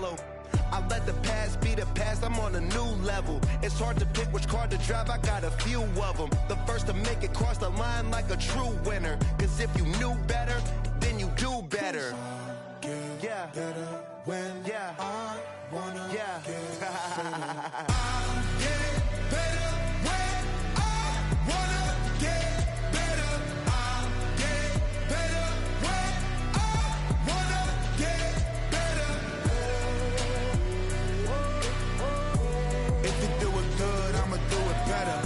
mellow. I let the past be the past, I'm on a new level. It's hard to pick which car to drive, I got a few of them. The first to make it cross the line like a true winner. Cause if you knew better, then you do better. Yeah. Better when I wanna get better. I get better when I wanna get better. I get better when I wanna get better. If you do it good, I'ma do it better.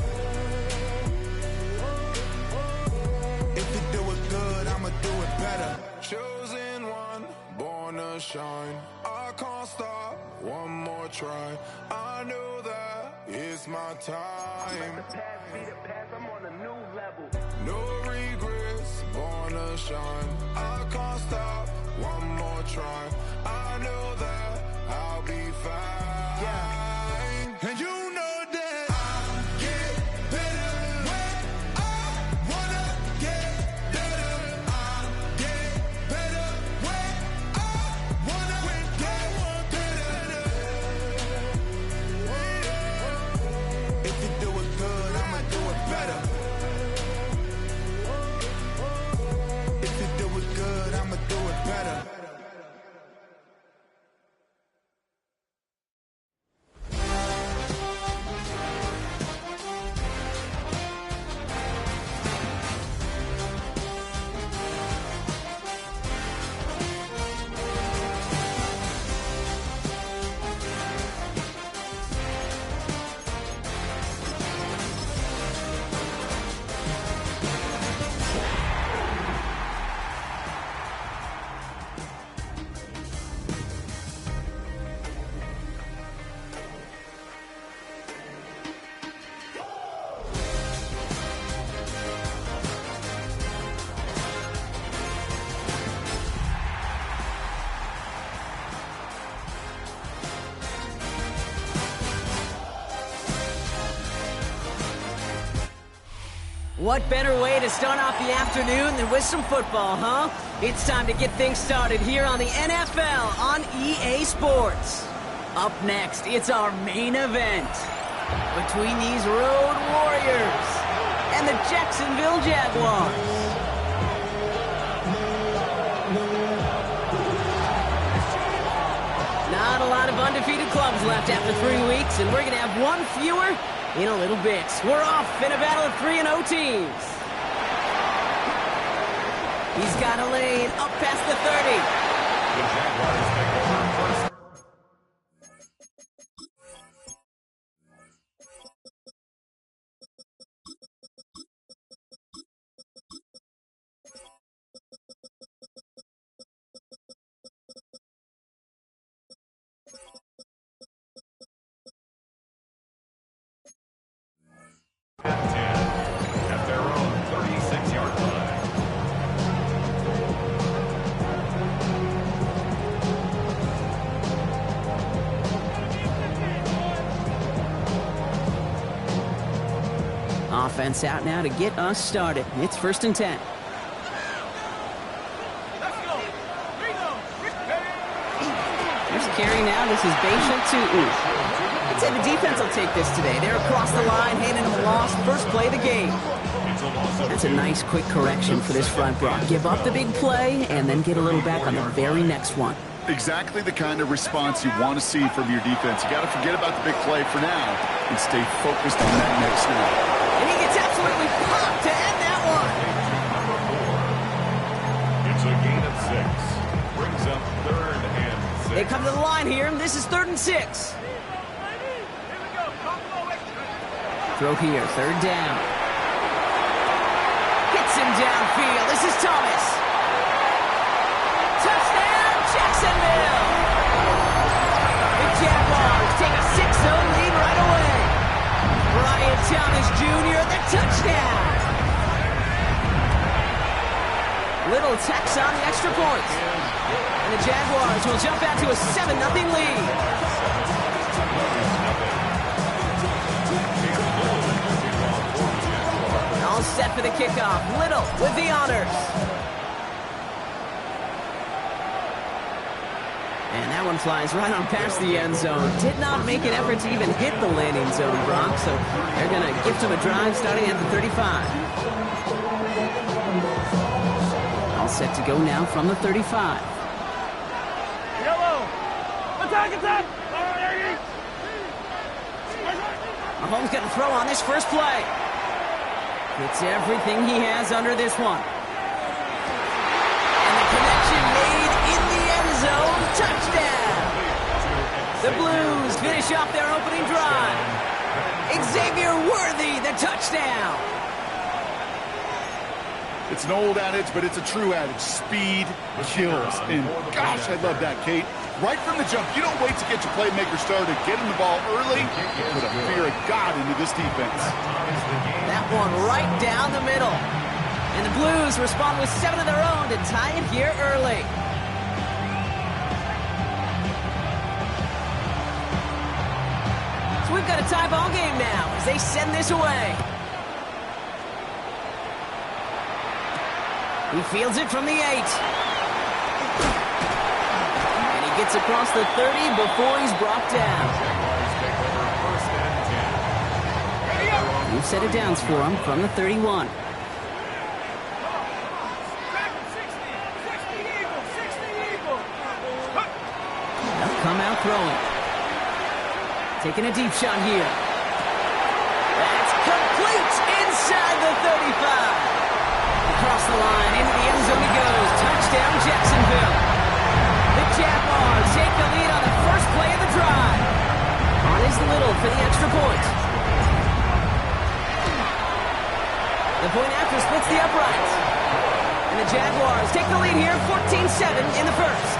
If you do it good, I'ma do it better. Chosen one, born to shine. I can't stop, one more try. I know that it's my time. Let the past be the past, I'm on a new level. No regrets, born to shine. I can't stop, one more try. I know that I'll be fine. Yeah. And you know that I get better when I wanna get better. I get better when I wanna get better. If you do it good, I'ma do it better. If you do it good, I'ma do it better. What better way to start off the afternoon than with some football, huh? It's time to get things started here on the NFL on EA Sports. Up next, it's our main event between these Road Warriors and the Jacksonville Jaguars. Not a lot of undefeated clubs left after 3 weeks, and we're going to have one fewer in a little bit. We're off in a battle of 3-0 teams. He's got a lane up past the 30. The Jaguars take over first. At their own 36-yard line. Offense out now to get us started. It's 1st and 10. Here's carry now. This is Bashal Tootin. I'd say the defense will take this today. They're across the line, handing them a loss. First play of the game. That's a nice quick correction for this front block. Give up the big play and then get a little back on the very next one. Exactly the kind of response you want to see from your defense. You got to forget about the big play for now and stay focused on that next snap. And he gets absolutely popped to end that one. It's a gain of 6. Brings up 3rd and 6. They come to the line here, and this is 3rd and 6. Throw here, 3rd down. Hits him downfield. This is Thomas. Touchdown, Jacksonville! The Jaguars take a 6-0 lead right away. Brian Thomas Jr., the touchdown. Little Tex on the extra point. And the Jaguars will jump out to a 7-0 lead. All set for the kickoff. Little with the honors. And that one flies right on past the end zone. Did not make an effort to even hit the landing zone, Brock, so they're going to gift him a drive starting at the 35. All set to go now from the 35. Yellow! Attack, attack! Mahomes going to throw on this first play. Gets everything he has under this one. And the connection made in the end zone. Touchdown! The Blues finish off their opening drive. Xavier Worthy, the touchdown. It's an old adage, but it's a true adage. Speed kills. And gosh, I love that, Kate. Right from the jump, you don't wait to get your playmaker started. Get him the ball early. Put a fear of God into this defense. That one right down the middle. And the Blues respond with 7 of their own to tie it here early. So we've got a tie ball game now as they send this away. He fields it from the 8. And he gets across the 30 before he's brought down. New set of downs for him from the 31. They'll come out throwing. Taking a deep shot here. That's complete inside the 35. Across the line, into the end zone he goes. Touchdown, Jacksonville. The Jaguars take the lead on the first play of the drive. On is Little for the extra point. The point after splits the uprights. And the Jaguars take the lead here, 14-7 in the first.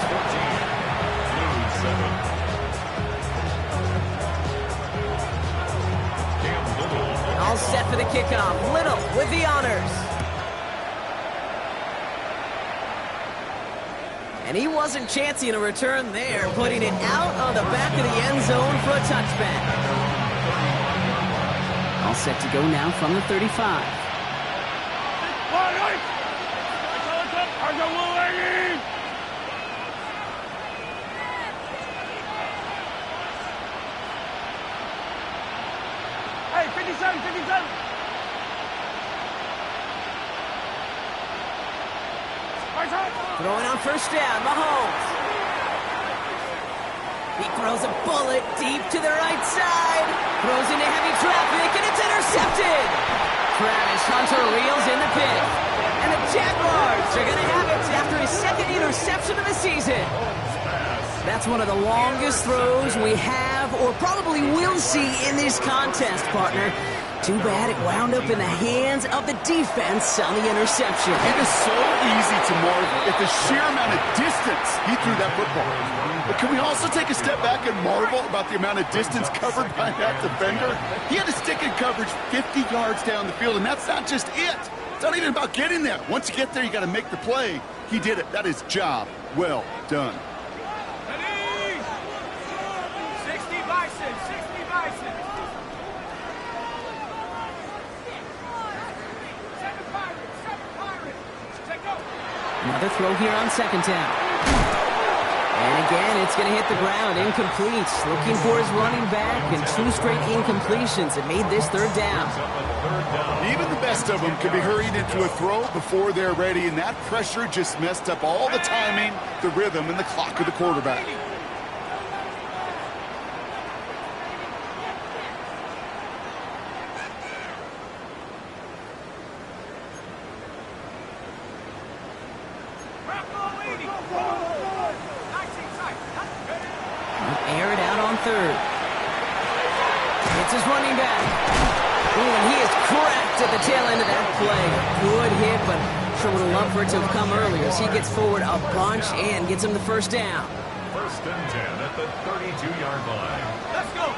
All set for the kickoff. Little with the honors. And he wasn't chancing a return there, putting it out of the back of the end zone for a touchback. All set to go now from the 35. Hey, 57, 57. Throwing on first down, Mahomes. He throws a bullet deep to the right side. Throws into heavy traffic, and it's intercepted. Travis Hunter reels in the pit. And the Jaguars are going to have it after his second interception of the season. That's one of the longest throws we have or probably will see in this contest, partner. Too bad it wound up in the hands of the defense on the interception. It is so easy to marvel at the sheer amount of distance he threw that football. But can we also take a step back and marvel about the amount of distance covered by that defender? He had to stick in coverage 50 yards down the field, and that's not just it. It's not even about getting there. Once you get there, you got to make the play. He did it. That is job well done. 60 Bison, 60 Bison. Another throw here on second down. And again, it's going to hit the ground. Incomplete. Looking for his running back, and 2 straight incompletions have made this third down. Even the best of them could be hurried into a throw before they're ready, and that pressure just messed up all the timing, the rhythm, and the clock of the quarterback. Air it out on third. It's his running back. Ooh, and he is cracked at the tail end of that play. Good hit, but sure would have loved for it to have come earlier as he gets forward a bunch and gets him the first down. First and 10 at the 32-yard line. Let's go.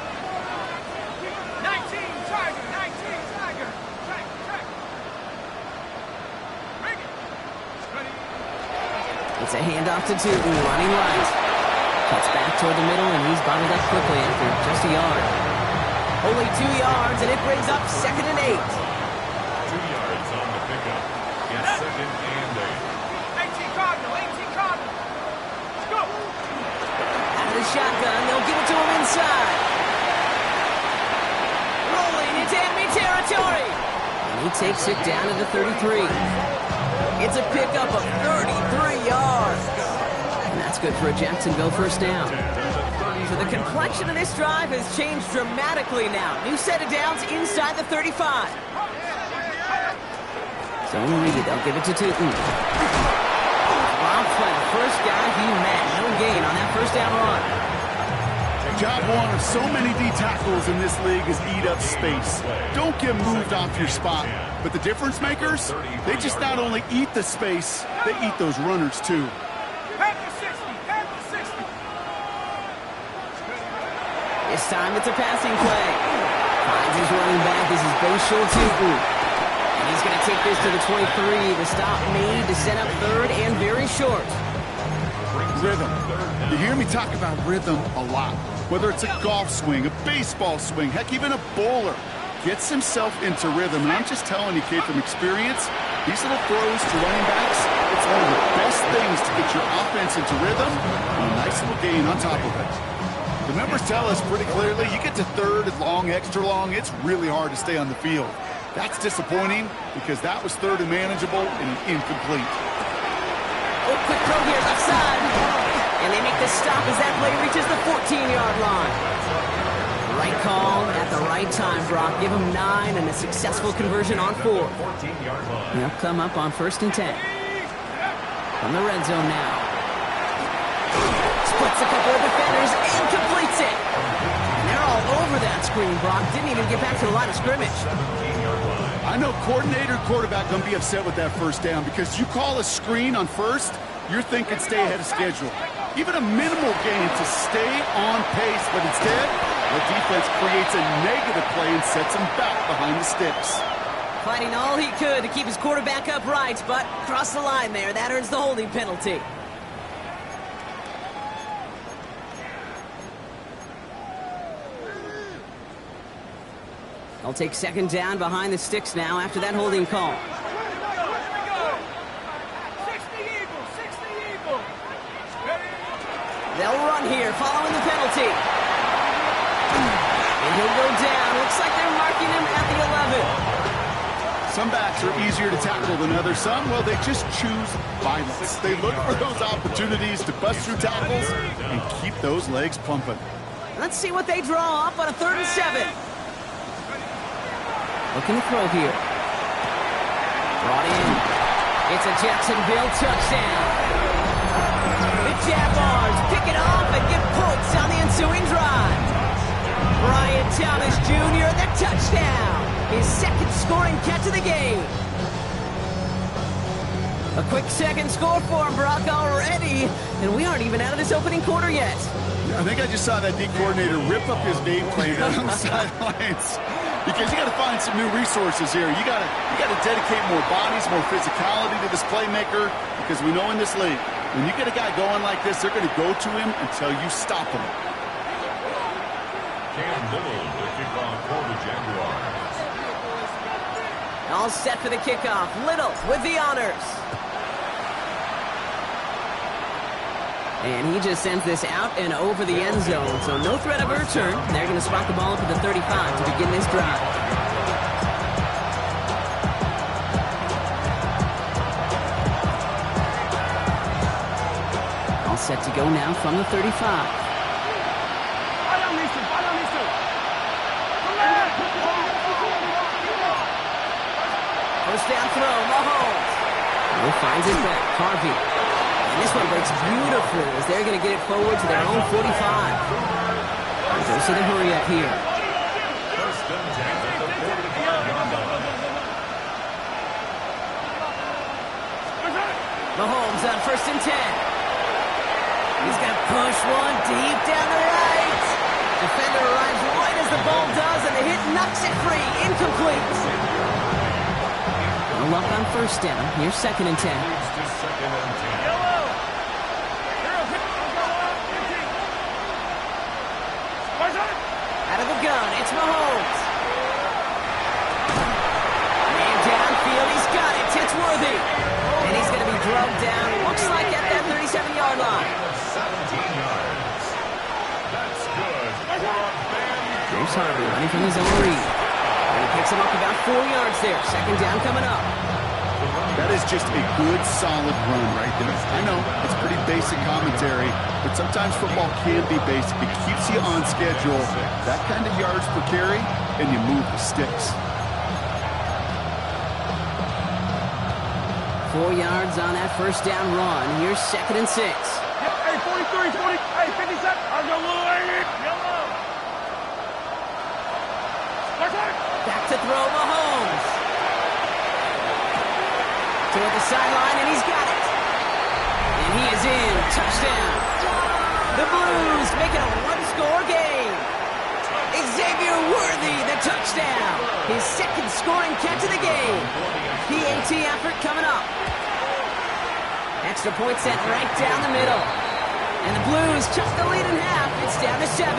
19 Tiger, 19 Tiger. Track, track. Bring it. Ready. It's a handoff to Tootin, running right. Cuts back toward the middle, and he's bottled up quickly after just a yard. Only 2 yards, and it brings up 2nd and 8. 2 yards on the pickup. It's 2nd and 8. 18 Cardinal, 18 Cardinal. Let's go. the shotgun. They'll give it to him inside. Rolling into enemy territory. And he takes it down to the 33. It's a pickup of 33 yards. And that's good for a Jacksonville first down. So the complexion of this drive has changed dramatically now. New set of downs inside the 35. Zone read, they'll give it to Tootin. Robbed by the first guy he met. No gain on that first down run. Job one of so many D tackles in this league is eat up space. Don't get moved off your spot. But the difference makers, they just not only eat the space, they eat those runners too. This time it's a passing play. Finds his running back. This is Bashir Tootin. And he's going to take this to the 23. The stop made to set up third and very short. Rhythm. You hear me talk about rhythm a lot. Whether it's a golf swing, a baseball swing, heck, even a bowler gets himself into rhythm. And I'm just telling you, kid, from experience, these little throws to running backs, it's one of the best things to get your offense into rhythm and a nice little gain on top of it. The numbers tell us pretty clearly, you get to third and long, extra long, it's really hard to stay on the field. That's disappointing because that was third and manageable and incomplete. Oh, quick throw here, left side. And they make the stop as that play reaches the 14-yard line. Right call at the right time, Brock. Give him 9 and a successful conversion on 4. They'll come up on 1st and 10. From the red zone now. Splits a couple of defenders and completes it. And they're all over that screen, Brock. Didn't even get back to the line of scrimmage. I know coordinator, quarterback going to be upset with that first down because you call a screen on first, you're thinking stay ahead of schedule. Even a minimal gain to stay on pace, but instead, the defense creates a negative play and sets him back behind the sticks. Fighting all he could to keep his quarterback upright, but crossed the line there. That earns the holding penalty. They'll take 2nd down behind the sticks now after that holding call. They'll run here following the penalty. And he'll go down. Looks like they're marking him at the 11. Some backs are easier to tackle than others. Some, well, they just choose violence. They look for those opportunities to bust through tackles and keep those legs pumping. Let's see what they draw up on a 3rd and 7. Looking to throw here. Brought in. It's a Jacksonville touchdown. The Jaguars pick it off and get points on the ensuing drive. Brian Thomas Jr., the touchdown. His 2nd scoring catch of the game. A quick 2nd score for him, Brock, already. And we aren't even out of this opening quarter yet. I think I just saw that D coordinator rip up his game plan down on the sidelines. Because you got to find some new resources here. You got to dedicate more bodies, more physicality to this playmaker. Because we know in this league, when you get a guy going like this, they're going to go to him until you stop him. Cam Little, the kickoff for the Jaguars. All set for the kickoff. Little with the honors. And he just sends this out and over the end zone. So no threat of a return. They're going to spot the ball up at the 35 to begin this drive. All set to go now from the 35. First down throw, Mahomes. He finds it back, Harvey. And this one breaks beautifully as they're going to get it forward to their own 45. And goes to the hurry up here. First and 10 at the 45-yard line. Mahomes on 1st and 10. He's going to push one deep down the right. Defender arrives right as the ball does, and the hit knocks it free. Incomplete. Well up on 1st down. Here's 2nd and 10. Out of the gun, it's Mahomes. Man downfield, he's got it. It's Worthy. And he's going to be drugged down. Looks like at that 37-yard line. 17 yards. Here's Harvey running from his own read. And he picks him up about 4 yards there. Second down coming up. That is just a good, solid run right there. I know, it's pretty basic commentary, but sometimes football can be basic. It keeps you on schedule, that kind of yards per carry, and you move the sticks. 4 yards on that first down run. Here's 2nd and 6. Hey, 43, 40. Hey, 57. I'll go away. Yellow. Back to throw Mahomes. Toward the sideline, and he's got it. And he is in. Touchdown. The Blues make it a one-score game. Xavier Worthy, the touchdown. His second scoring catch of the game. PAT effort coming up. Extra point set right down the middle. And the Blues chuck the lead in half. It's down to 7.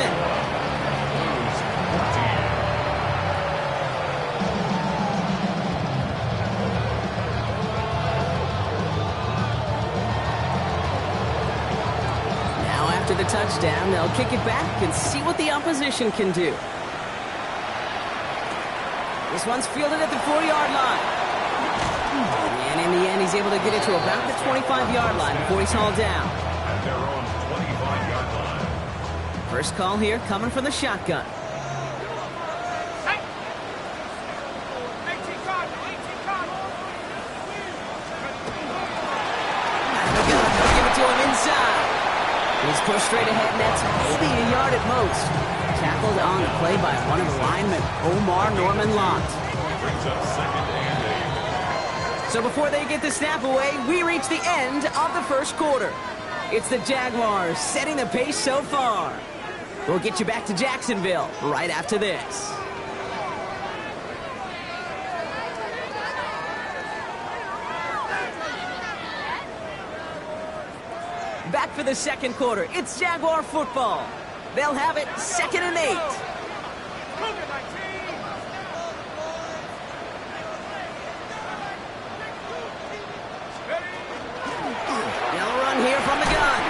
The touchdown, they'll kick it back and see what the opposition can do. This one's fielded at the 4-yard line. And in the end, he's able to get it to about the 25-yard line before he's hauled down. At their own 25-yard line. First call here coming from the shotgun. Hey. 18 card. They'll give it to him inside. He's pushed straight ahead, and that's maybe a yard at most. Tackled on the play by one of the linemen, Omar Norman Lott. Brings up 2nd and 8. So before they get the snap away, we reach the end of the first quarter. It's the Jaguars setting the pace so far. We'll get you back to Jacksonville right after this. Back for the second quarter. It's Jaguar football. They'll have it 2nd and 8. They'll run here from the gun.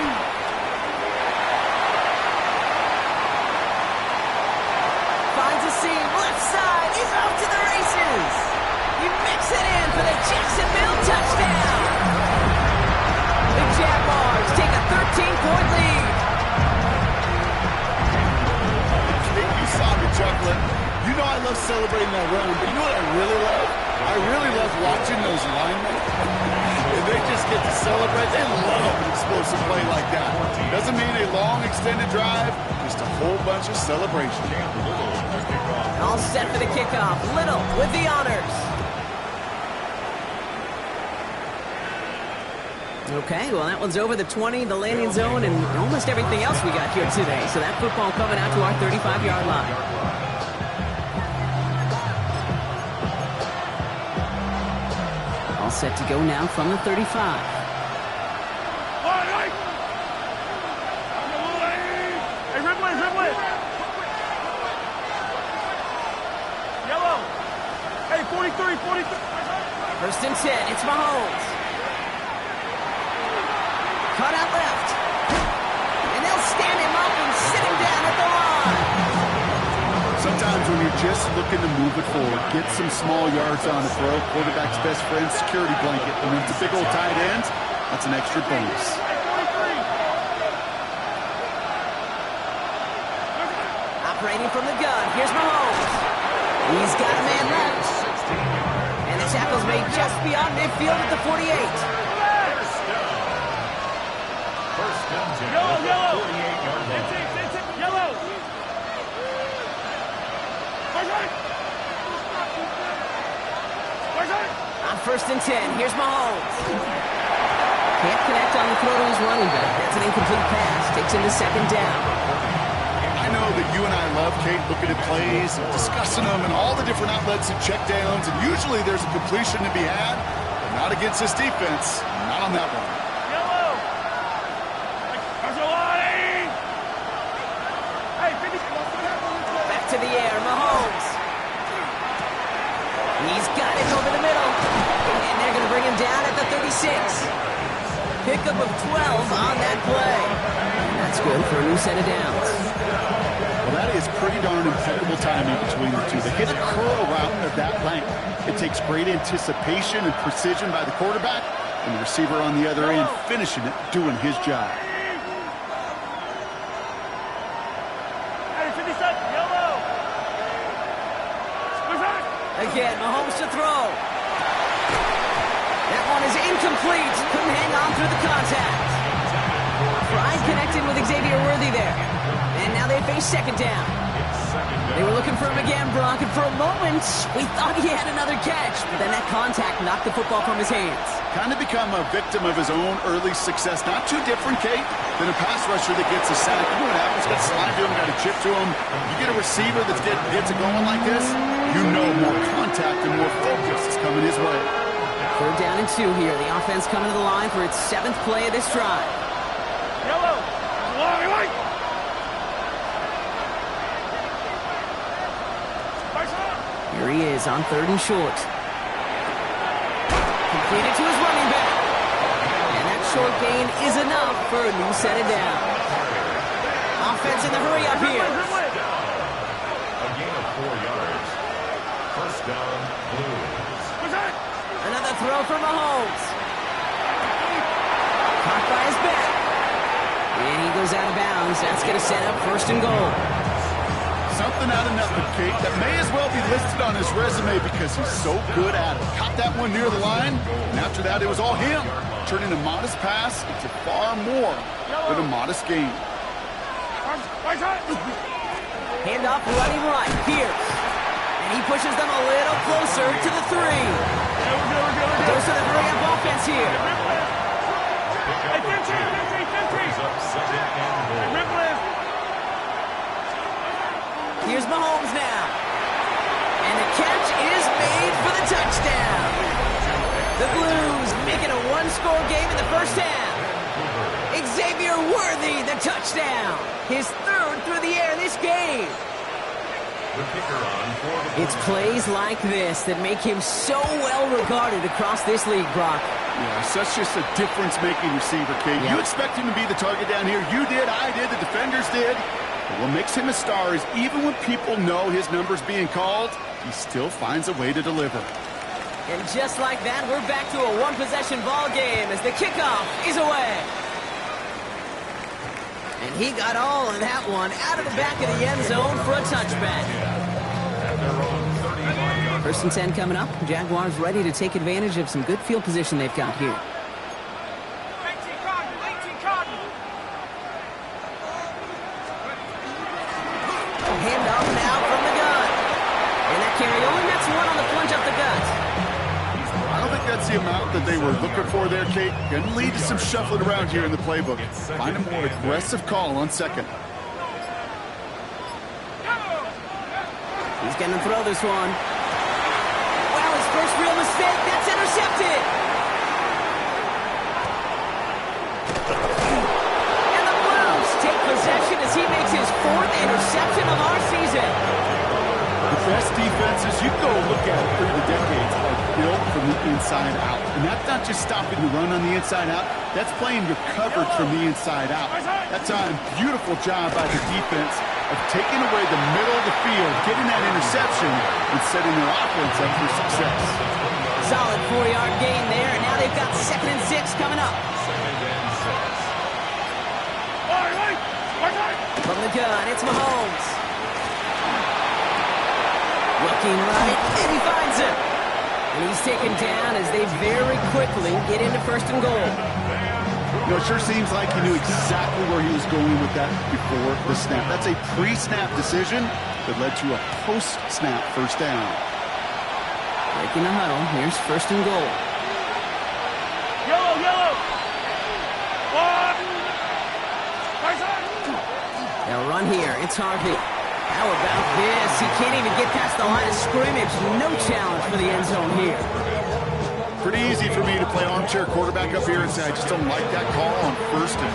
Finds a seam. Left side. He's off to the races. He mix it in for the Jacksonville touchdown. The Jaguars take a 13-point lead. You saw me chuckling. You know I love celebrating that run, but you know what I really love? I really love watching those linemen. And they just get to celebrate. They love an explosive play like that. Doesn't mean a long extended drive, just a whole bunch of celebration. All set for the kickoff. Little with the honors. Okay, well, that one's over the 20, the landing zone, and almost everything else we got here today. So that football coming out to our 35-yard line. All set to go now from the 35. Hey, Ripley. Yellow. Hey, 43. First and 10, it's Mahomes. Cut out left. And they'll stand him up and sit him down at the line. Sometimes when you're just looking to move it forward, get some small yards on the throw, quarterback's best friend, security blanket. And when it's a big old tight end, that's an extra bonus. Operating from the gun, here's Mahomes. He's got a man left. And the tackle's made just beyond midfield at the 48. First down to Yellow. 48-yard line. Yellow. On first and 10, here's Mahomes. Can't connect on the throw to his running back. That's an incomplete pass. Takes him to 2nd down. I know that you and I love, Kate, looking at plays and discussing them and all the different outlets and checkdowns, and usually there's a completion to be had, but not against this defense. Not on that one. Back to the air, Mahomes. He's got it over the middle. And they're going to bring him down at the 36. Pickup of 12 on that play. And that's good for a new set of downs. Well, that is pretty darn impeccable timing between the two. They hit a curl route of that length. It takes great anticipation and precision by the quarterback, and the receiver on the other end finishing it, doing his job. Again, Mahomes to throw. That one is incomplete. Couldn't hang on through the contact. Pride connected with Xavier Worthy there. And now they face second down. They were looking for him again, Brock, and for a moment, we thought he had another catch. But then that contact knocked the football from his hands. Kind of become a victim of his own early success. Not too different, Kate, than a pass rusher that gets a sack. You know what happens? Got slide to him, got a chip to him. You get a receiver that gets it going like this, you know more contact and more focus is coming his way. 3rd down and 2 here. The offense coming to the line for its 7th play of this drive. Yellow. Here he is on 3rd and short. Completed to his running back. And that short gain is enough for a new set of down. Offense in the hurry up here. A gain of 4 yards. First down, Blues. Another throw for Mahomes. Caught by his back. And he goes out of bounds. That's going to set up 1st and goal. Something out of nothing, Kate, that may as well be listed on his resume because he's so good at it. Caught that one near the line, and after that, it was all him. Turning a modest pass into far more than a modest gain. Handoff running right. Pierce. And he pushes them a little closer to the 3. Goes to the hurry-up offense here. Here's Mahomes now. And the catch is made for the touchdown. The Blues make it a 1-score game in the first half. Xavier Worthy, the touchdown. His 3rd through the air this game. It's plays like this that make him so well regarded across this league, Brock. Yeah, such just a difference-making receiver, Kate. Yeah. You expect him to be the target down here. You did, I did, the defenders did. But what makes him a star is even when people know his number's being called, he still finds a way to deliver. And just like that, we're back to a 1-possession ball game as the kickoff is away. And he got all of that one out of the back of the end zone for a touchback. 1st and 10 coming up. Jaguars ready to take advantage of some good field position they've got here. Handoff now from the gun. And that carry only nets 1 on the plunge up the gut. I don't think that's the amount that they were looking for there, Kate. Going to lead to some shuffling around here in the playbook. Find a more aggressive call on 2nd. He's going to throw this one. Wow, his first real mistake. That's intercepted. And the Blues take possession as he makes his 4th interception of our season. The best defenses, you go look at it through the decades, are built from the inside out. And that's not just stopping the run on the inside out. That's playing your coverage from the inside out. That's a beautiful job by the defense of taking away the middle of the field, getting that interception, and setting their offense up for success. Solid 4-yard gain there, and now they've got 2nd and 6 coming up. From the gun, it's Mahomes. Looking right, and he finds him. And he's taken down as they very quickly get into 1st and goal. You know, it sure seems like he knew exactly where he was going with that before the snap. That's a pre-snap decision that led to a post-snap 1st down. Breaking the huddle, here's 1st and goal. Yellow. They'll run here, it's Harvey. How about this? He can't even get past the line of scrimmage. No challenge for the end zone here. Pretty easy for me to play armchair quarterback up here and say I just don't like that call on 1st and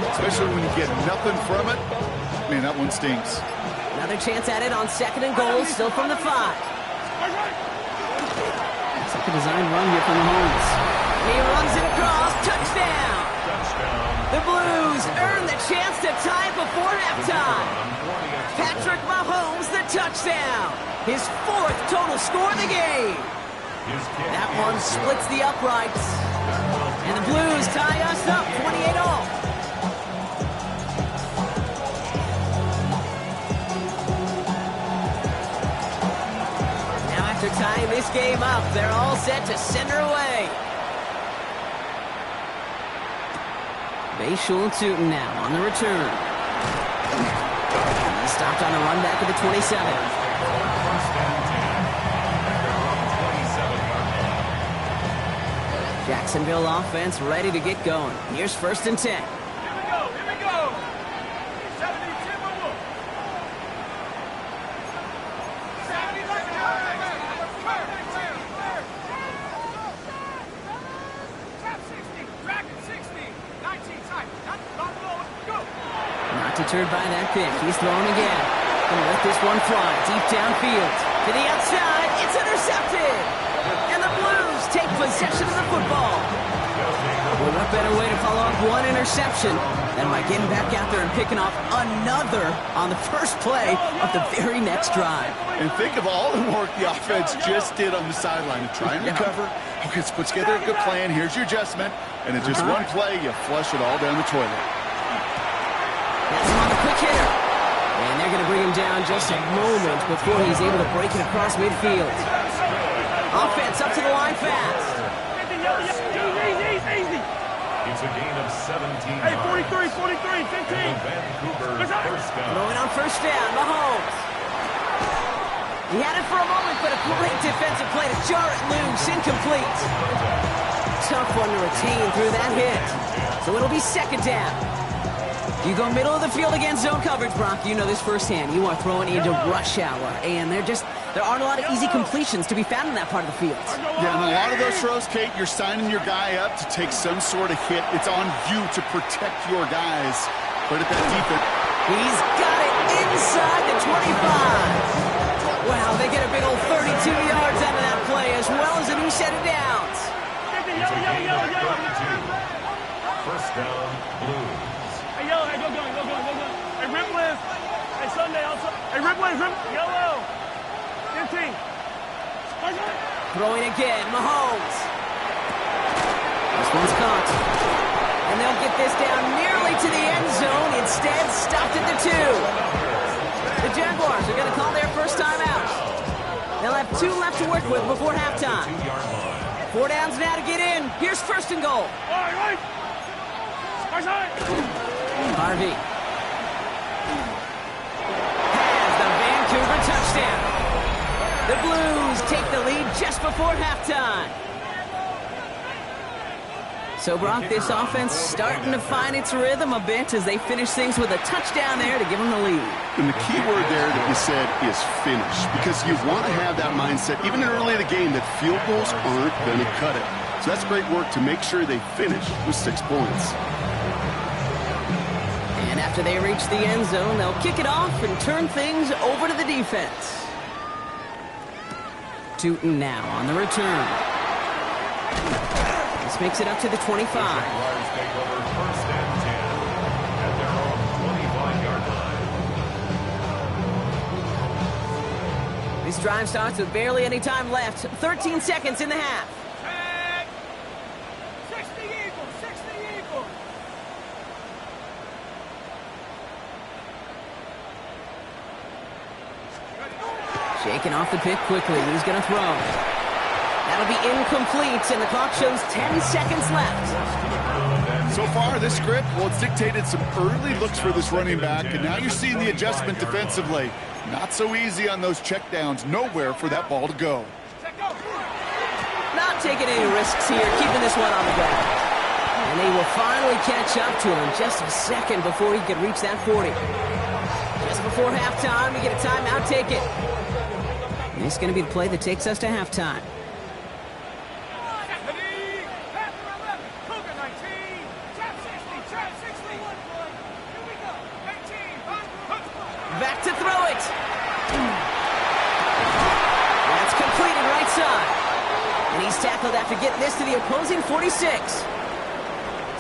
5, especially when you get nothing from it. Man, that one stings. Another chance at it on 2nd and goal, still from the 5. It's like a design run here from Mahomes. He runs it across, touchdown! The Blues earn the chance to tie before halftime. touchdown. His 4th total score of the game. That one splits the uprights. And the Blues tie us up 28-all. Now after tying this game up, they're all set to send her away. Bayshul and Tootin now on the return. He stopped on a run back at the 27. Jacksonville offense ready to get going. Here's 1st and 10. Here we go. 70 Timberwolves. 70 Trap 60, Dragon 60, 19 tight. Go. Not deterred by that pick. He's throwing again. Gonna let this one fly deep downfield. To the outside. It's intercepted. And the Blues take possession of the football. Well, what better way to follow up one interception than by getting back out there and picking off another on the first play of the very next drive. And think of all the work the offense just did on the sideline to try and recover. Okay, let's put together a good plan. Here's your adjustment. And in just one play, you flush it all down the toilet. That's him on the quick hitter. And they're going to bring him down just a moment before he's able to break it across midfield. Offense up to the line fast. Easy. It's a gain of 17. Hey, 43, 15. Vancouver first down. Throwing on 1st down, Mahomes. He had it for a moment, but a great defensive play to jar it loose, incomplete. Tough one to retain through that hit. So it'll be 2nd down. You go middle of the field against zone coverage, Brock. You know this firsthand. You are throwing into rush hour, and there aren't a lot of easy completions to be found in that part of the field. Yeah, and a lot of those throws, Kate, you're signing your guy up to take some sort of hit. It's on you to protect your guys. But at that defense. He's got it inside the 25. Wow, they get a big old 32 yards out of that play, as well as a new set of downs. It's a gain of 32. First down, Blues. Hey, yellow, hey, go. Hey, Ripley. Hey, Sunday also. Hey, Ripley, yellow. 15. Throwing again, Mahomes. This one's caught. And they'll get this down nearly to the end zone. Instead, stopped at the 2. The Jaguars are going to call their first time out. They'll have 2 left to work with before halftime. 4 downs now to get in. Here's 1st and goal. All right. Harvey has the Vancouver touchdown. The Blues take the lead just before halftime. So, Brock, this offense starting to find its rhythm a bit as they finish things with a touchdown there to give them the lead. And the key word there that you said is finish, because you want to have that mindset, even early in the game, that field goals aren't going to cut it. So that's great work to make sure they finish with 6 points. And after they reach the end zone, they'll kick it off and turn things over to the defense. Tootin now on the return. This makes it up to the 25. Jaguars take over 1st and 10 at their own 25-yard line. This drive starts with barely any time left. 13 seconds in the half. 60 Eagles. Shaking off the pick quickly. He's going to throw. That'll be incomplete, and the clock shows 10 seconds left. So far, this script, well, it's dictated some early looks for this running back, and now you're seeing the adjustment defensively. Not so easy on those checkdowns. Nowhere for that ball to go. Not taking any risks here, keeping this one on the ground. And they will finally catch up to him in just a second before he could reach that 40. Just before halftime, we get a timeout, take it. And this is going to be the play that takes us to halftime. Back to throw it. That's completed right side. And he's tackled after getting this to the opposing 46.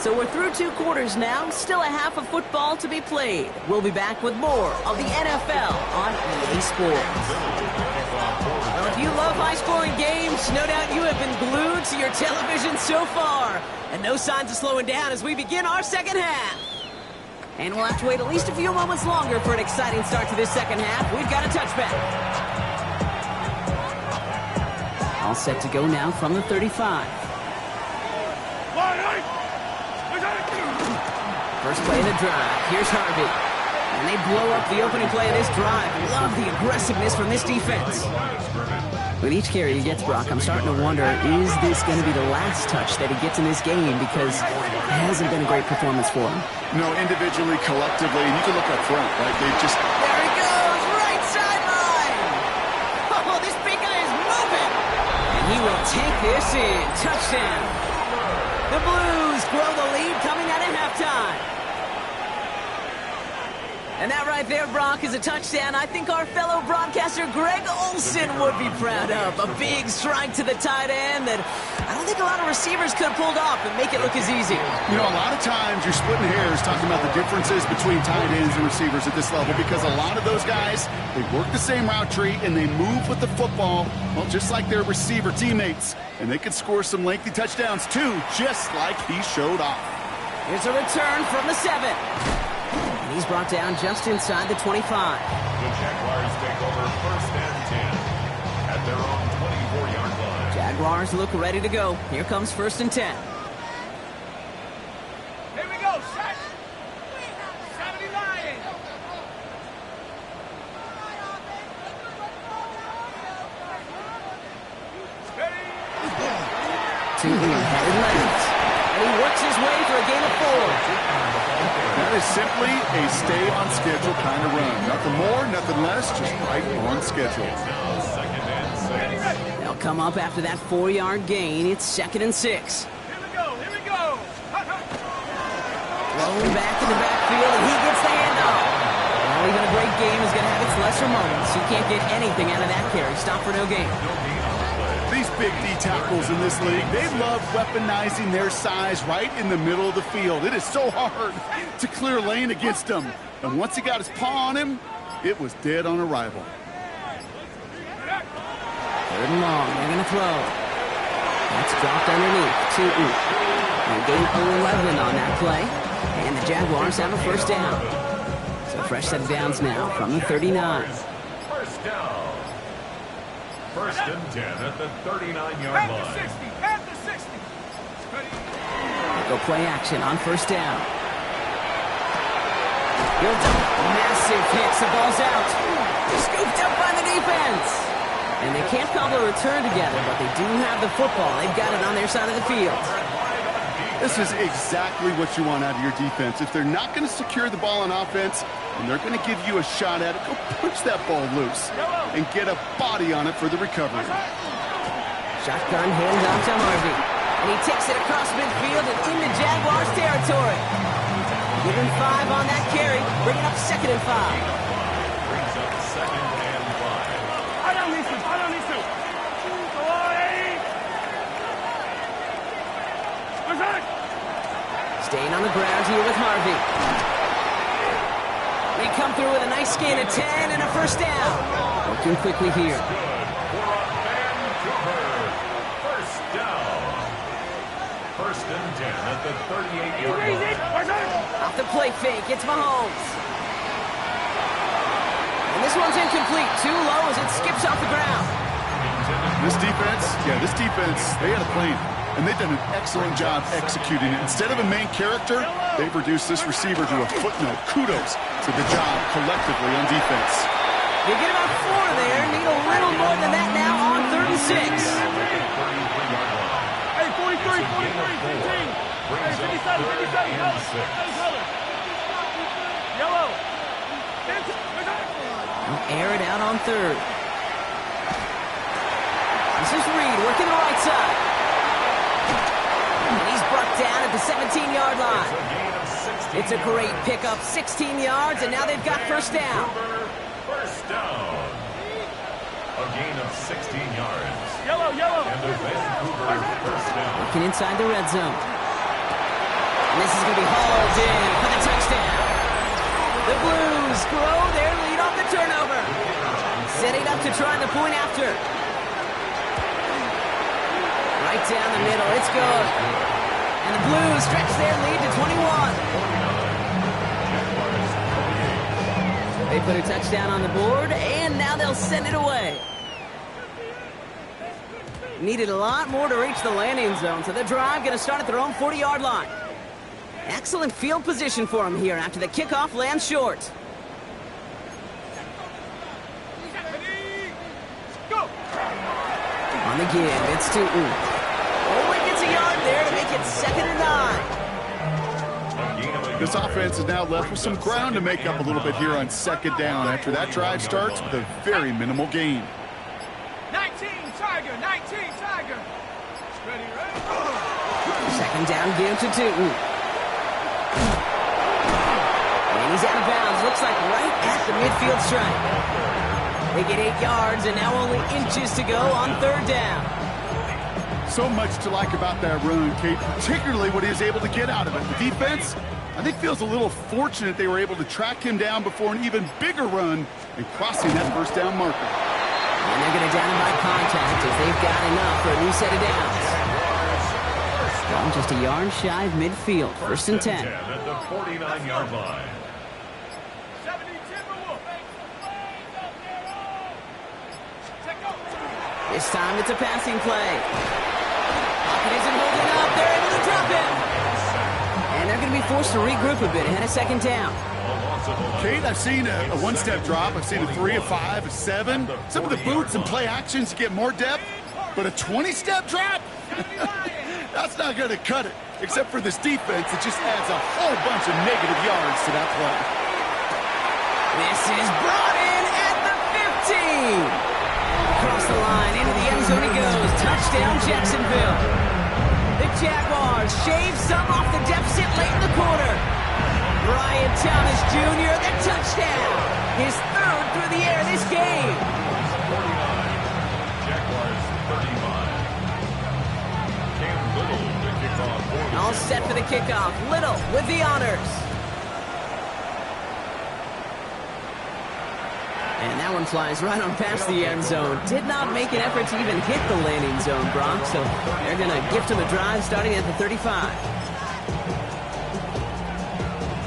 So we're through 2 quarters now, still a half of football to be played. We'll be back with more of the NFL on EA Sports. Well, if you love high-scoring games, no doubt you have been glued to your television so far. And no signs of slowing down as we begin our second half. And we'll have to wait at least a few moments longer for an exciting start to this second half. We've got a touchback. All set to go now from the 35. First play of the drive. Here's Harvey. And they blow up the opening play of this drive. Love the aggressiveness from this defense. With each carry he gets, Brock, I'm starting to wonder, is this going to be the last touch that he gets in this game? Because it hasn't been a great performance for him. No, individually, collectively, and you can look up front, right? They just... There he goes, right sideline! Oh, this big guy is moving! And he will take this in. Touchdown. The Blues grow the lead coming out of halftime. And that right there, Brock, is a touchdown I think our fellow broadcaster Greg Olson would be proud of. A big strike to the tight end that I don't think a lot of receivers could have pulled off and make it look as easy. You know, a lot of times you're splitting hairs talking about the differences between tight ends and receivers at this level because a lot of those guys, they work the same route tree and they move with the football, well, just like their receiver teammates. And they can score some lengthy touchdowns, too, just like he showed off. Here's a return from the 7. He's brought down just inside the 25. The Jaguars take over 1st and 10 at their own 24-yard line. Jaguars look ready to go. Here comes 1st and 10. Here we go, set. 79. Two-headed left. And he works his way for a gain of 4. That is simply a stay-on-schedule kind of run. Nothing more, nothing less, just right on schedule. Now 2nd and 6. They'll come up after that 4-yard gain. It's 2nd and 6. Here we go, here we go. Thrown back in the backfield, and he gets the handoff. Well, even a great game is going to have its lesser moments. You can't get anything out of that carry. Stop for no gain. These big D tackles in this league, they love weaponizing their size right in the middle of the field. It is so hard to clear lane against them. And once he got his paw on him, it was dead on arrival. 3rd and long. They're going to throw. That's dropped underneath. And gain 11 on that play. And the Jaguars have a 1st down. So fresh set of downs now from the 39. 1st down. 1st and 10 at the 39-yard line. At the 60. Go play action on 1st down. Built up. Massive hits. The ball's out. Scooped up by the defense. And they can't cobble a return together, but they do have the football. They've got it on their side of the field. This is exactly what you want out of your defense. If they're not going to secure the ball on offense, and they're going to give you a shot at it, go punch that ball loose and get a body on it for the recovery. Shotgun handoff to Harvey. And he takes it across midfield and into Jaguars territory. Give him 5 on that carry, bringing up 2nd and 5. Brings up 2nd and 5. I don't need to. Go on, Eddie. Staying on the ground here with Harvey. They come through with a nice gain of 10 and a 1st down. Working quickly here. First and 10 at the 38-yard line. Off the play fake, it's Mahomes. And this one's incomplete. Too low as it skips off the ground. This defense, they had a plan. And they've done an excellent job executing it. Instead of a main character, they've reduced this receiver to a footnote. Kudos to the job collectively on defense. They get about 4 there. Need a little more than that now on 3rd and 6. Hey, 43, 15. Hey, 57, color. Yellow. Air it out on 3rd. This is Reed working the right side. And he's brought down at the 17-yard line. It's a great pickup, 16 yards, and now they've got 1st down. 1st down. A gain of 16 yards. Yellow. And a Vancouver 1st down. Working inside the red zone. And this is going to be hauled in for the touchdown. The Blues grow their lead off the turnover. Setting up to try the point after. Right down the middle. It's good. And the Blues stretch their lead to 21. They put a touchdown on the board, and now they'll send it away. Needed a lot more to reach the landing zone, so the drive going to start at their own 40-yard line. Excellent field position for them here after the kickoff lands short. On the give, it's Tootin. Only gets a yard there to make it 2nd and 9. This offense is now left with some ground to make up a little bit here on 2nd down after that drive starts with a very minimal gain. 19 Tiger, 19 Tiger. Ready, right? 2nd down give to Tootin. And he's out of bounds. Looks like right at the midfield stripe. They get 8 yards and now only inches to go on 3rd down. So much to like about that run, Kate, particularly what he was able to get out of it. The defense, I think, feels a little fortunate they were able to track him down before an even bigger run and crossing that 1st down marker. And they're going to down him by contact as they've got enough for a new set of downs. Well, just a yard shy of midfield. 1st and 10. At the 49-yard line. This time it's a passing play. Pocket isn't holding up. They're able to drop him. And they're going to be forced to regroup a bit ahead of 2nd down. Kate, I've seen a one-step drop. I've seen a 3, a 5, a 7. Some of the boots and play actions get more depth. But a 20-step drop? That's not going to cut it. Except for this defense, it just adds a whole bunch of negative yards to that play. This is brought in at the 15. Across the line, into the end zone he goes. Touchdown, Jacksonville. The Jaguars shave some off the deficit late in the quarter. Brian Thomas Jr., the touchdown. His 3rd through the air this game. 49. Jaguars 35. Cam Little, the kickoff. All set for the kickoff. Little with the honors. And that one flies right on past the end zone. Did not make an effort to even hit the landing zone, Brock. So they're going to gift him a drive starting at the 35.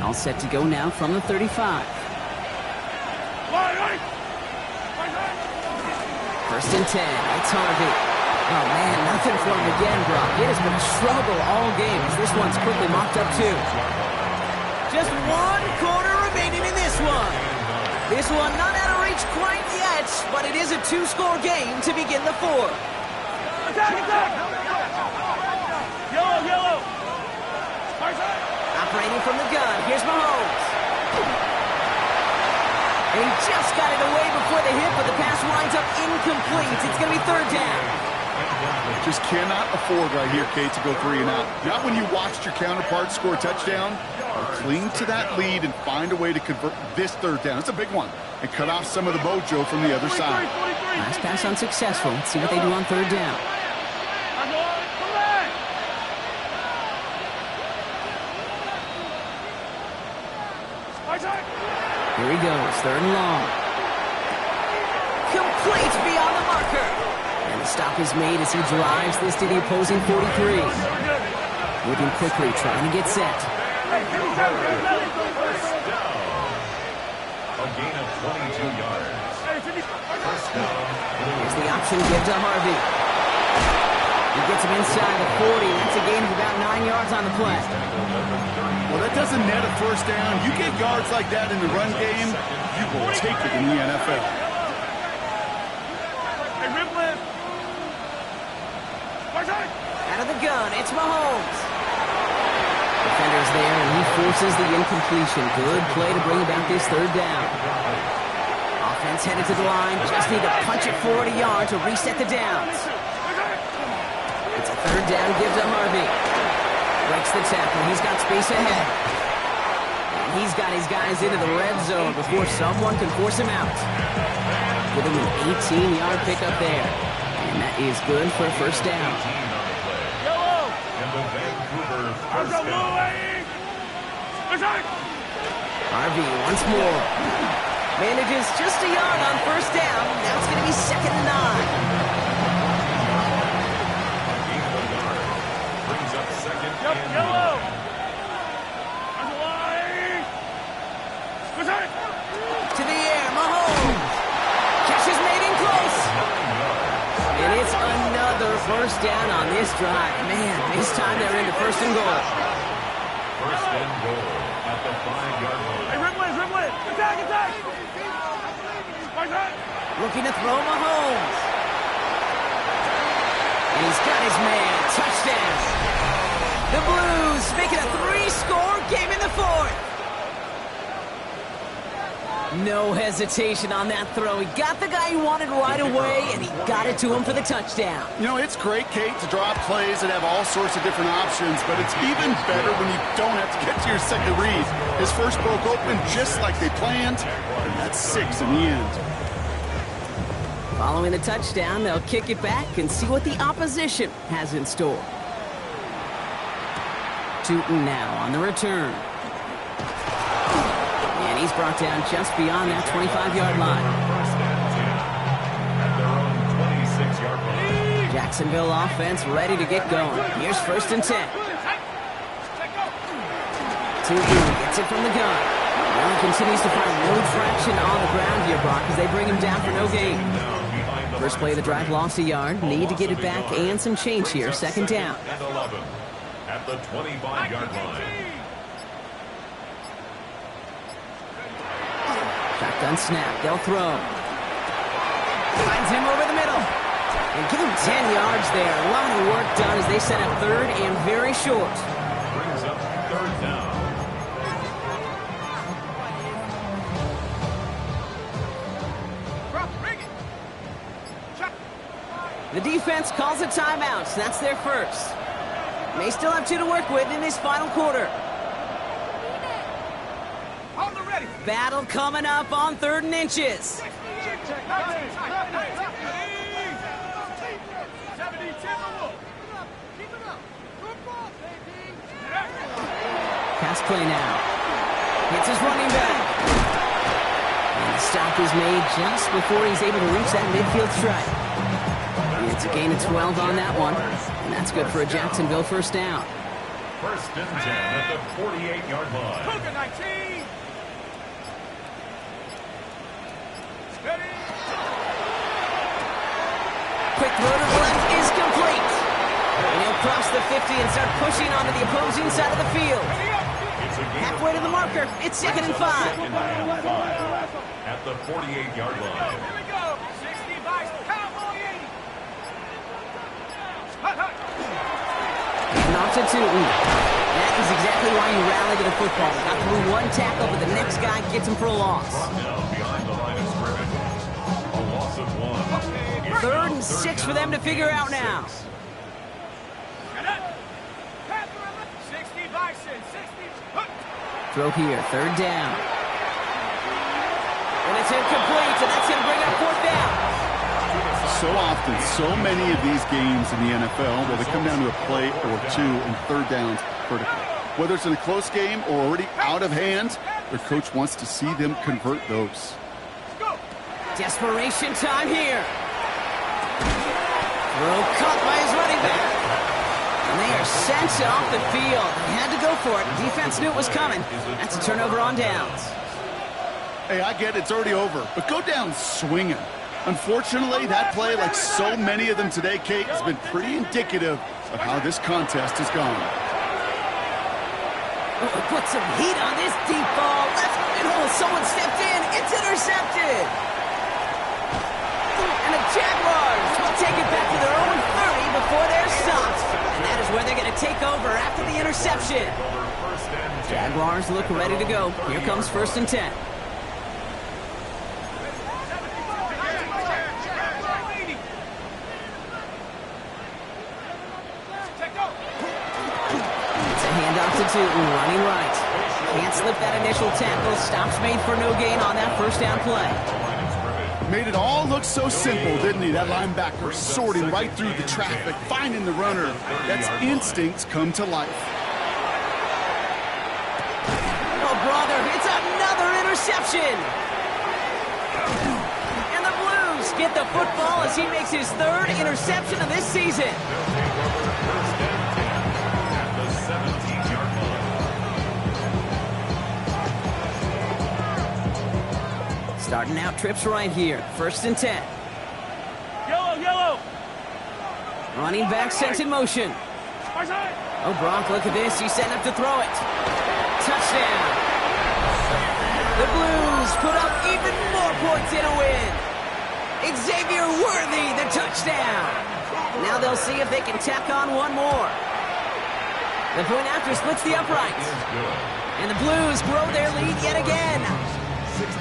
All set to go now from the 35. 1st and 10. It's Harvey. Oh, man, nothing for him again, Brock. It has been a struggle all game as this one's quickly mocked up, too. Just 1 quarter remaining in this one. This one not out of reach quite yet, but it is a 2-score game to begin the 4th. Attack, attack! Yellow, yellow! Operating from the gun, here's Mahomes. And he just got it away before the hit, but the pass winds up incomplete. It's going to be 3rd down. Just cannot afford right here, Kate, to go 3 and out. Not when you watched your counterpart score a touchdown. Cling to that lead and find a way to convert this 3rd down. It's a big one. And cut off some of the mojo from the other side. Last pass unsuccessful. Let's see what they do on 3rd down. Here he goes, 3rd and long. Complete beyond the marker. And the stop is made as he drives this to the opposing 43. Moving quickly, trying to get set. A gain of 22 yards. 1st down. Here's the option give to Harvey. He gets him inside the 40. That's a gain of about 9 yards on the play. Well, that doesn't net a 1st down. You get yards like that in the run game, you will take it in the NFL. Out of the gun, it's Mahomes. Defender's there, and he forces the incompletion. Good play to bring about this 3rd down. Offense headed to the line. Just need to punch it forward a yard to reset the downs. It's a 3rd down give to Harvey. Breaks the tackle. He's got space ahead. And he's got his guys into the red zone before someone can force him out. Give him an 18-yard pickup there. And that is good for a 1st down. And the Vancouver 1st down. Harvey once more. Manages just a yard on first down. Now it's going to be 2nd and 9. Brings up 2nd and 9. Yellow. To the air, Mahomes. Catch is made in close. And it's another first down on this drive. Man, this time they're into 1st and goal. 1st and goal at the 5-yard line. Hey, Ripley. Attack. Looking to throw Mahomes. And he's got his man. Touchdown. The Blues making a 3-score game in the 4th. No hesitation on that throw. He got the guy he wanted right away, and he got it to him for the touchdown. You know, it's great, Kate, to draw up plays and have all sorts of different options, but it's even better when you don't have to get to your second read. His first broke open just like they planned, and that's 6 in the end. Following the touchdown, they'll kick it back and see what the opposition has in store. Tootin now on the return. And he's brought down just beyond that 25-yard line. 1st and 10 at their own 26-yard line. Jacksonville offense ready to get going. Here's 1st and 10. Tootin gets it from the gun. Well, he continues to find no traction on the ground here, Brock, as they bring him down for no gain. First play of the drive, lost a yard. Need to get it back and some change here. 2nd down. And 11 at the 25-yard line. Shotgun snap. They'll throw. Finds him over the middle. And give him 10 yards there. A lot of work done as they set up 3rd and very short. Brings up 3rd down. The defense calls a timeout. So that's their first. May still have 2 to work with in this final quarter. Battle coming up on 3rd and inches. Pass play now. Hits his running back. And the stop is made just before he's able to reach that midfield strike. It's a gain of 12 on that one. And that's good for a Jacksonville first down. 1st and 10 at the 48-yard line. Quick throw to the left is complete. And he'll cross the 50 and start pushing onto the opposing side of the field. Halfway to the marker. It's 2nd and 5. 2nd and 5 at the 48-yard line. And off to Tootin. That is exactly why you rally to the football. Got through one tackle, but the next guy gets him for a loss. Brought down behind the line of scrimmage. A loss of 1. 3rd and 6 for them to figure out now. Throw here, 3rd down. And it's incomplete, and that's going to bring up 4th down. So often, so many of these games in the NFL where they come down to a play or 2 and 3rd downs critical. Whether it's in a close game or already out of hand, their coach wants to see them convert those. Desperation time here. Throw caught by his running back. And they are sent off the field. They had to go for it. Defense knew it was coming. That's a turnover on downs. Hey, I get it's already over, but go down swinging. Unfortunately, that play, like so many of them today, Kate, has been pretty indicative of how this contest has gone. Oh, put some heat on this deep ball. Left middle. Someone stepped in. It's intercepted. And the Jaguars will take it back to their own 30 before they're stopped. And that is where they're going to take over after the interception. Jaguars look ready to go. Here comes 1st and 10. To Tootin, running right. Can't slip that initial tackle. Stops made for no gain on that first down play. Made it all look so simple, didn't he? That linebacker sorting right through the traffic, finding the runner. That's instincts come to life. interception. And the Blues get the football as he makes his third interception of this season. They'll take over first and 10 at the 17-yard line. Starting out trips right here. First and 10. Yellow, yellow. Running back sent in motion. Our side. Oh, Gronk, look at this. He's setting up to throw it. Touchdown. The Blues put up even more points in a win. Xavier Worthy, the touchdown. Now they'll see if they can tack on one more. The point after splits the uprights. And the Blues grow their lead yet again. 63.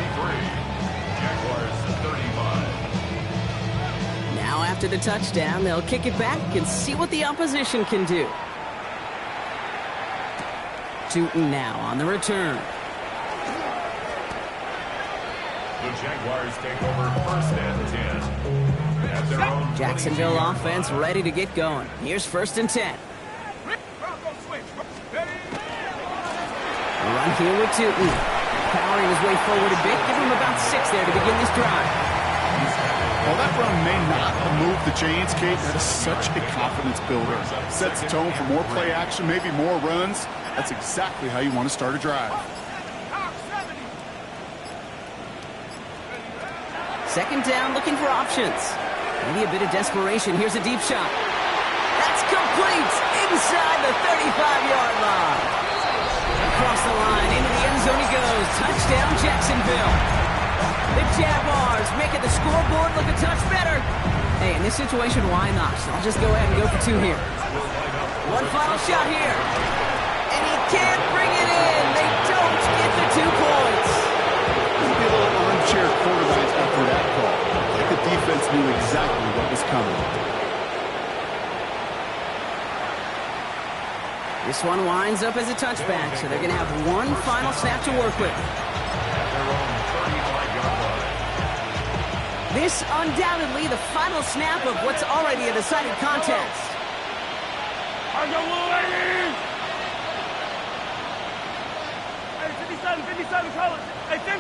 Jaguars 35. Now after the touchdown, they'll kick it back and see what the opposition can do. Tootin now on the return. The Jaguars take over first and 10 at their own Jacksonville offense ready to get going. Here's first and 10. Run here with Tootin. Powering his way forward a bit. Give him about 6 there to begin this drive. While that run may not have moved the chains, Kate, that is such a confidence builder. Sets the tone for more play action, maybe more runs. That's exactly how you want to start a drive. Second down, looking for options. Maybe a bit of desperation. Here's a deep shot. That's complete inside the 35-yard line. Across the line, into the end zone he goes. Touchdown, Jacksonville. The Jaguars making the scoreboard look a touch better. Hey, in this situation, why not? I'll just go ahead and go for 2 here. One final shot here. And he can't bring it in. They don't get the 2 points. Maybe a little armchair quarterback after that call. I think the defense knew exactly what was coming. This one winds up as a touchback, so they're going to have one final snap to work with. This undoubtedly the final snap of what's already a decided contest. Hey, 57, call it. Hey, 15.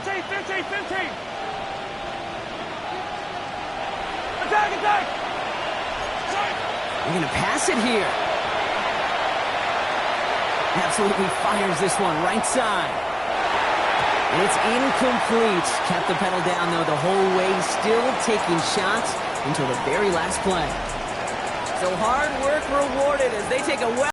Attack! They're going to pass it here. Absolutely fires this one right side. And it's incomplete. Kept the pedal down, though, the whole way, still taking shots until the very last play. So hard work rewarded as they take a